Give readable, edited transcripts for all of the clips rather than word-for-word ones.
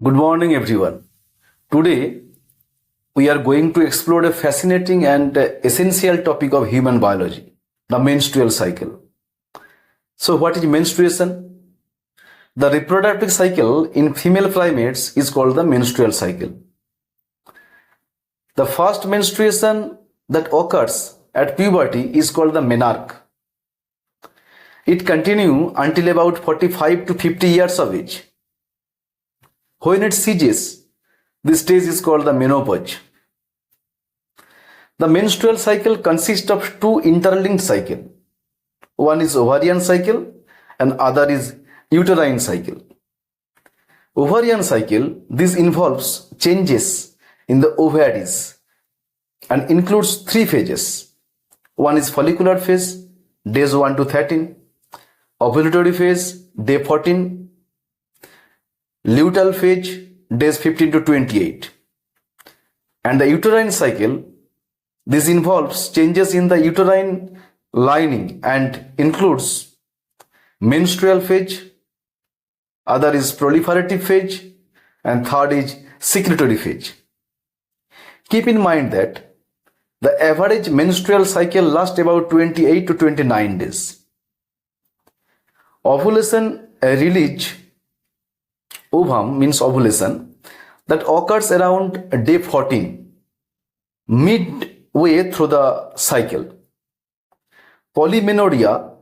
Good morning, everyone. Today, we are going to explore a fascinating and essential topic of human biology, the menstrual cycle. So, what is menstruation? The reproductive cycle in female primates is called the menstrual cycle. The first menstruation that occurs at puberty is called the menarche. It continues until about 45 to 50 years of age. When it ceases, this stage is called the menopause. The menstrual cycle consists of two interlinked cycles. One is ovarian cycle and other is uterine cycle. Ovarian cycle, this involves changes in the ovaries and includes three phases. One is follicular phase, days 1 to 13, ovulatory phase, day 14, luteal phase, days 15 to 28. And the uterine cycle, this involves changes in the uterine lining and includes menstrual phase, other is proliferative phase, and third is secretory phase. Keep in mind that the average menstrual cycle lasts about 28 to 29 days. Ovulation release ovum means ovulation that occurs around day 14, midway through the cycle. Polymenorrhea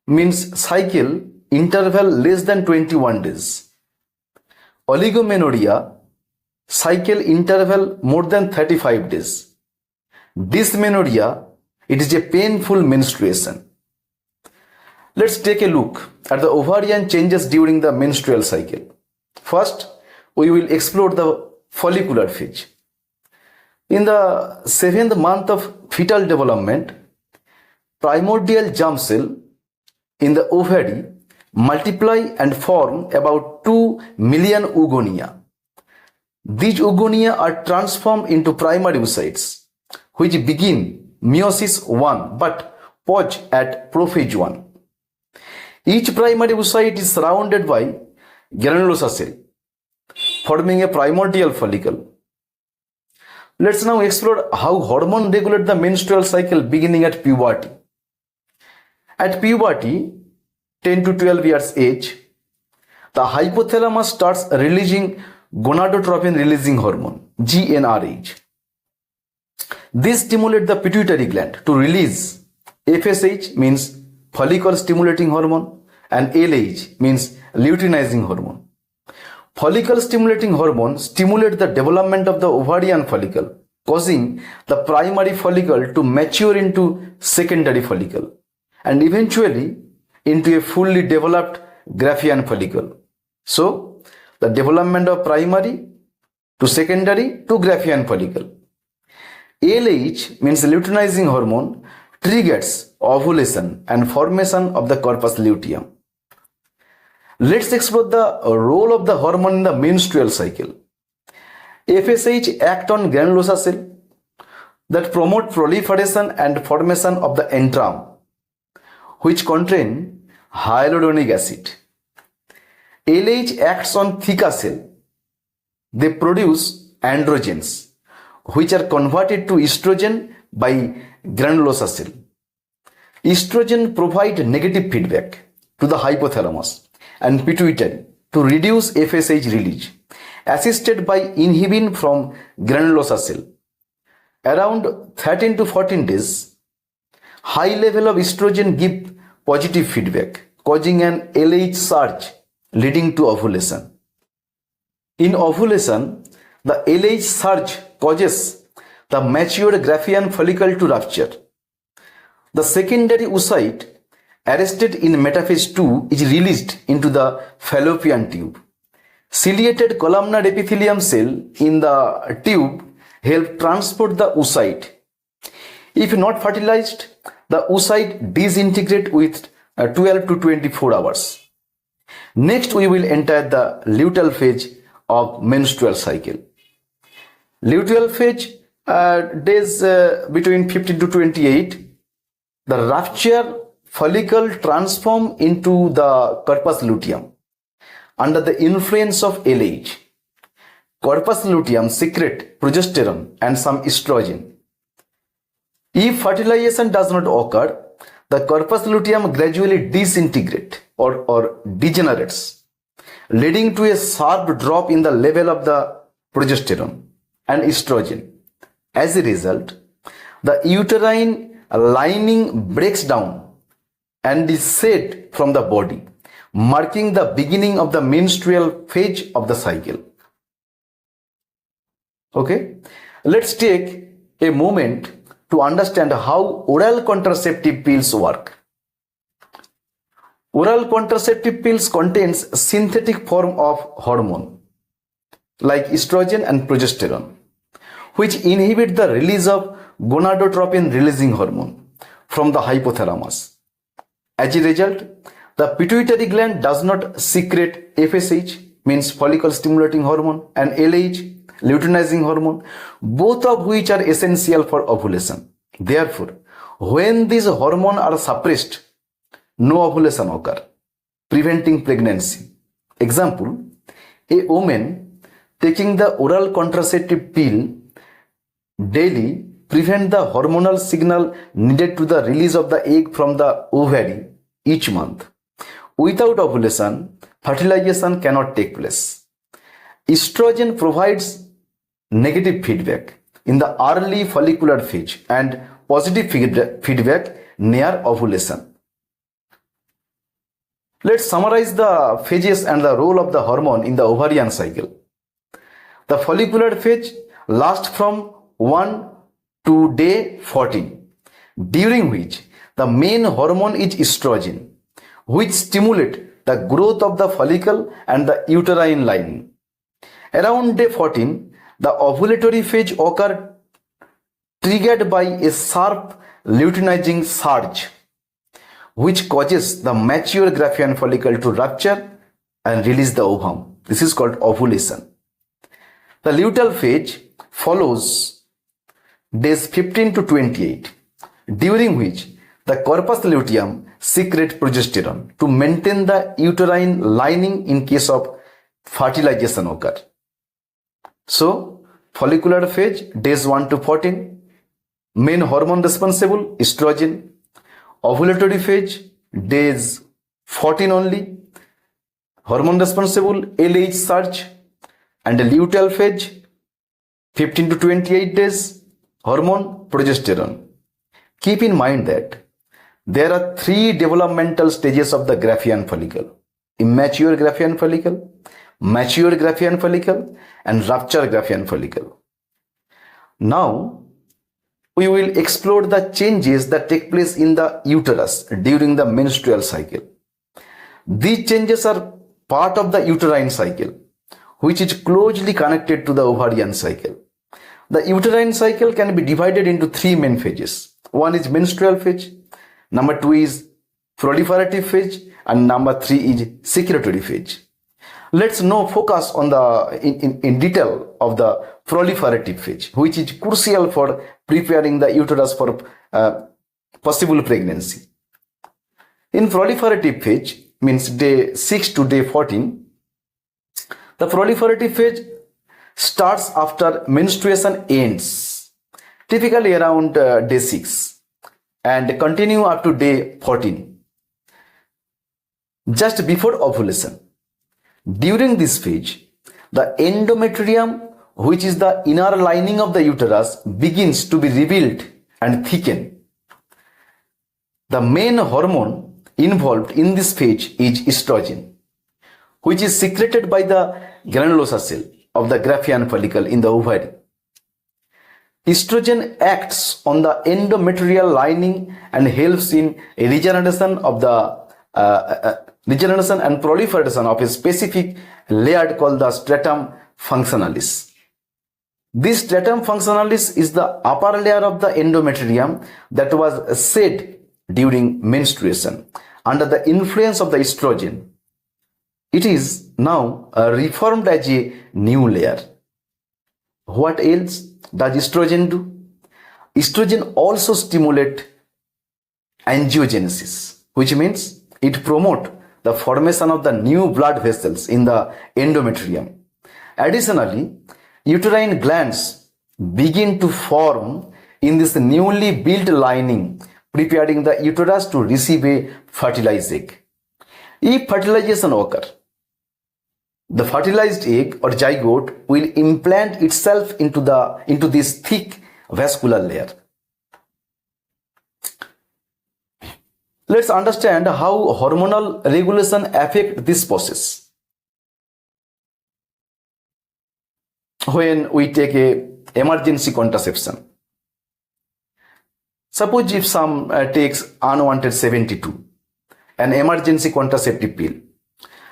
means cycle interval less than 21 days. Oligomenorrhea, cycle interval more than 35 days. Dysmenorrhea, it is a painful menstruation. Let's take a look at the ovarian changes during the menstrual cycle. First, we will explore the follicular phase. In the 7th month of fetal development, primordial germ cell in the ovary multiply and form about 2 million oogonia. These oogonia are transformed into primary oocytes, which begin meiosis 1 but pause at prophase 1. Each primary oocyte is surrounded by granulosa cell, forming a primordial follicle. Let's now explore how hormone regulate the menstrual cycle beginning at puberty. At puberty, 10 to 12 years age, the hypothalamus starts releasing gonadotropin releasing hormone, GnRH. This stimulates the pituitary gland to release FSH means follicle stimulating hormone and LH means luteinizing hormone. Follicle stimulating hormone stimulates the development of the ovarian follicle, causing the primary follicle to mature into secondary follicle and eventually into a fully developed Graafian follicle. So, the development of primary to secondary to Graafian follicle. LH means luteinizing hormone triggers ovulation and formation of the corpus luteum. Let's explore the role of the hormone in the menstrual cycle. FSH act on granulosa cell that promote proliferation and formation of the antrum, which contain hyaluronic acid. LH acts on theca cell. They produce androgens, which are converted to estrogen by granulosa cell. Estrogen provide negative feedback to the hypothalamus and pituitary to reduce FSH release, assisted by inhibin from granulosa cell. Around 13 to 14 days, high level of estrogen give positive feedback, causing an LH surge leading to ovulation. In ovulation, the LH surge causes the matured Graafian follicle to rupture. The secondary oocyte arrested in metaphase 2 is released into the fallopian tube. Ciliated columnar epithelium cell in the tube help transport the oocyte. If not fertilized, the oocyte disintegrate with 12 to 24 hours. Next, we will enter the luteal phase of menstrual cycle. Luteal phase, days between 15 to 28, the rupture follicle transform into the corpus luteum under the influence of LH. corpus luteum secrete progesterone and some estrogen. If fertilization does not occur, the corpus luteum gradually disintegrates or degenerates, leading to a sharp drop in the level of the progesterone and estrogen. As a result, the uterine lining breaks down and is shed from the body, marking the beginning of the menstrual phase of the cycle. Okay, let's take a moment to understand how oral contraceptive pills work. Oral contraceptive pills contains synthetic form of hormone like estrogen and progesterone, which inhibit the release of gonadotropin releasing hormone from the hypothalamus. As a result, the pituitary gland does not secrete FSH, means follicle stimulating hormone, and LH, luteinizing hormone, both of which are essential for ovulation. Therefore, when these hormones are suppressed, no ovulation occurs, preventing pregnancy. Example, a woman taking the oral contraceptive pill daily prevent the hormonal signal needed to the release of the egg from the ovary each month. Without ovulation, fertilization cannot take place. Estrogen provides negative feedback in the early follicular phase and positive feedback near ovulation. Let's summarize the phases and the role of the hormone in the ovarian cycle. The follicular phase lasts from 1 to day 14, during which the main hormone is estrogen, which stimulates the growth of the follicle and the uterine lining. Around day 14, the ovulatory phase occurs, triggered by a sharp luteinizing surge, which causes the mature Graafian follicle to rupture and release the ovum. This is called ovulation. The luteal phase follows days 15 to 28, during which the corpus luteum secretes progesterone to maintain the uterine lining in case of fertilization occur. So, follicular phase, days 1 to 14, main hormone responsible, estrogen. Ovulatory phase, days 14 only, hormone responsible, LH surge. And the luteal phase, 15 to 28 days, hormone, progesterone. Keep in mind that there are 3 developmental stages of the Graafian follicle: immature Graafian follicle, mature Graafian follicle, and rupture Graafian follicle. Now, we will explore the changes that take place in the uterus during the menstrual cycle. These changes are part of the uterine cycle, which is closely connected to the ovarian cycle. The uterine cycle can be divided into 3 main phases. One is menstrual phase, number 2 is proliferative phase, and number 3 is secretory phase. Let's now focus on in detail of the proliferative phase, which is crucial for preparing the uterus for possible pregnancy. In proliferative phase, means day 6 to day 14, the proliferative phase starts after menstruation ends, typically around day 6, and continue up to day 14, just before ovulation. During this phase, the endometrium, which is the inner lining of the uterus, begins to be revealed and thicken. The main hormone involved in this phase is estrogen, which is secreted by the granulosa cell of the Graafian follicle in the ovary. Estrogen acts on the endometrial lining and helps in regeneration and proliferation of a specific layer called the stratum functionalis. This stratum functionalis is the upper layer of the endometrium that was shed during menstruation under the influence of the estrogen. It is now reformed as a new layer. What else does estrogen do? Estrogen also stimulates angiogenesis, which means it promotes the formation of the new blood vessels in the endometrium. Additionally, uterine glands begin to form in this newly built lining, preparing the uterus to receive a fertilized egg. If fertilization occurs, the fertilized egg or zygote will implant itself into this thick vascular layer. Let's understand how hormonal regulation affects this process. When we take a emergency contraception, suppose if some takes unwanted 72, an emergency contraceptive pill,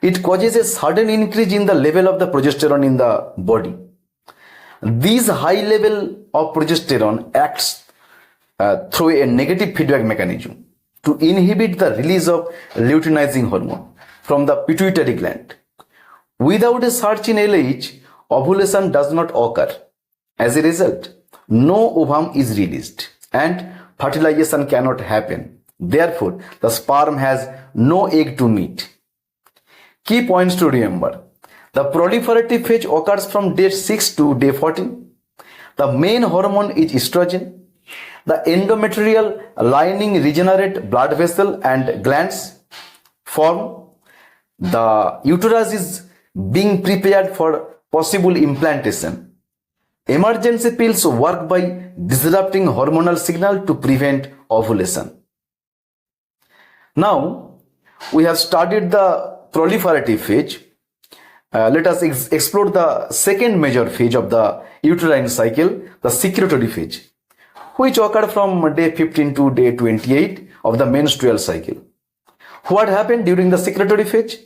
it causes a sudden increase in the level of the progesterone in the body. This high level of progesterone acts through a negative feedback mechanism to inhibit the release of luteinizing hormone from the pituitary gland. Without a surge in LH, ovulation does not occur. As a result, no ovum is released and fertilization cannot happen. Therefore, the sperm has no egg to meet. Key points to remember. The proliferative phase occurs from day 6 to day 14. The main hormone is estrogen. The endometrial lining regenerate blood vessel and glands form. The uterus is being prepared for possible implantation. Emergency pills work by disrupting hormonal signal to prevent ovulation. Now, we have studied the proliferative phase. Let us explore the second major phase of the uterine cycle, the secretory phase, which occurred from day 15 to day 28 of the menstrual cycle. What happened during the secretory phase?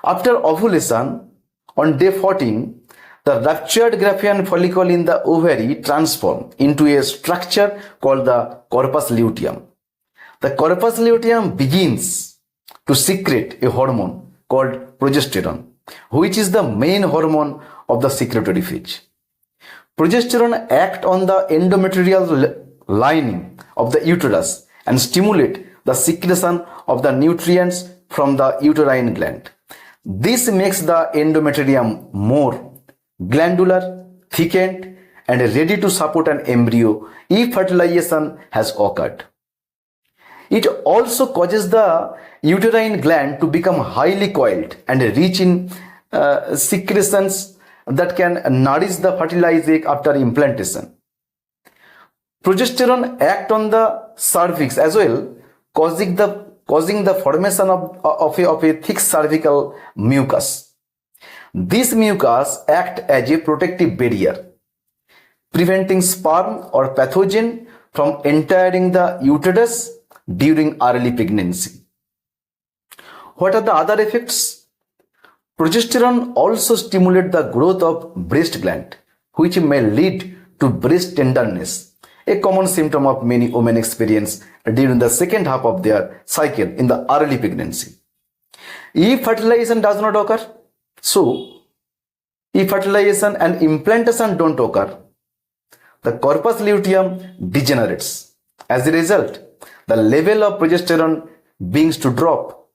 After ovulation, on day 14, the ruptured Graafian follicle in the ovary transforms into a structure called the corpus luteum. The corpus luteum begins to secrete a hormone called progesterone, which is the main hormone of the secretory phase. Progesterone acts on the endometrial lining of the uterus and stimulate the secretion of the nutrients from the uterine gland. This makes the endometrium more glandular, thickened, and ready to support an embryo if fertilization has occurred. It also causes the uterine gland to become highly coiled and rich in secretions that can nourish the fertilized egg after implantation. Progesterone acts on the cervix as well, causing the formation of a thick cervical mucus. This mucus acts as a protective barrier, preventing sperm or pathogen from entering the uterus during early pregnancy. What are the other effects? Progesterone also stimulates the growth of breast gland, which may lead to breast tenderness, a common symptom of many women experience during the second half of their cycle in the early pregnancy. If fertilization does not occur, if fertilization and implantation don't occur, the corpus luteum degenerates. As a result, the level of progesterone begins to drop.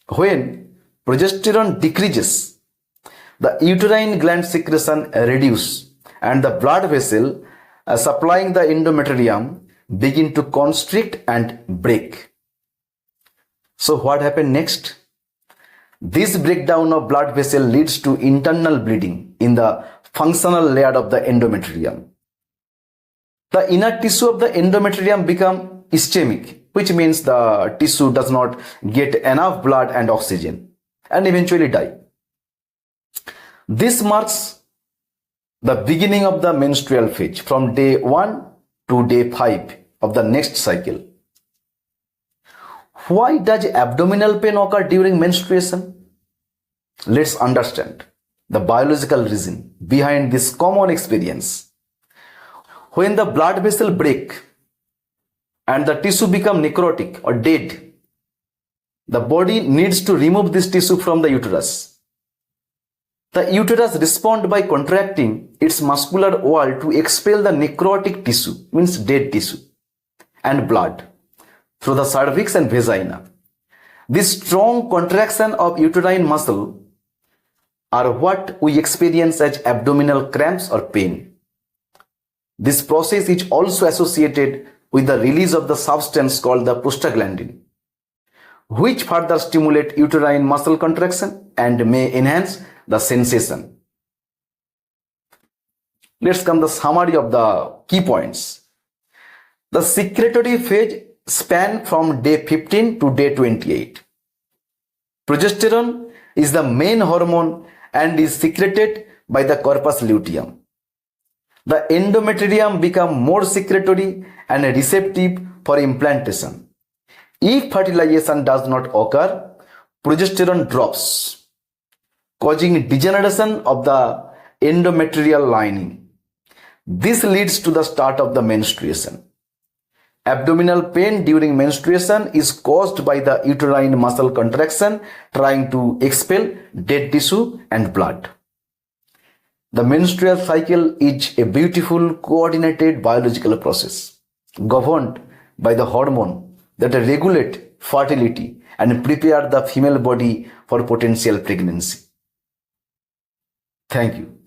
When progesterone decreases, the uterine gland secretion reduces and the blood vessel supplying the endometrium begin to constrict and break. So what happened next? This breakdown of blood vessel leads to internal bleeding in the functional layer of the endometrium. The inner tissue of the endometrium becomes ischemic, which means the tissue does not get enough blood and oxygen and eventually die. This marks the beginning of the menstrual phase from day 1 to day 5 of the next cycle. Why does abdominal pain occur during menstruation? Let's understand the biological reason behind this common experience. When the blood vessel break and the tissue become necrotic or dead, the body needs to remove this tissue from the uterus. The uterus responds by contracting its muscular wall to expel the necrotic tissue, means dead tissue, and blood through the cervix and vagina. This strong contraction of uterine muscle are what we experience as abdominal cramps or pain. This process is also associated with the release of the substance called the prostaglandin, which further stimulate uterine muscle contraction and may enhance the sensation. Let's come to the summary of the key points. The secretory phase span from day 15 to day 28. Progesterone is the main hormone and is secreted by the corpus luteum. The endometrium becomes more secretory and receptive for implantation. If fertilization does not occur, progesterone drops, causing degeneration of the endometrial lining. This leads to the start of the menstruation. Abdominal pain during menstruation is caused by the uterine muscle contraction trying to expel dead tissue and blood. The menstrual cycle is a beautiful, coordinated biological process governed by the hormone that regulate fertility and prepare the female body for potential pregnancy. Thank you.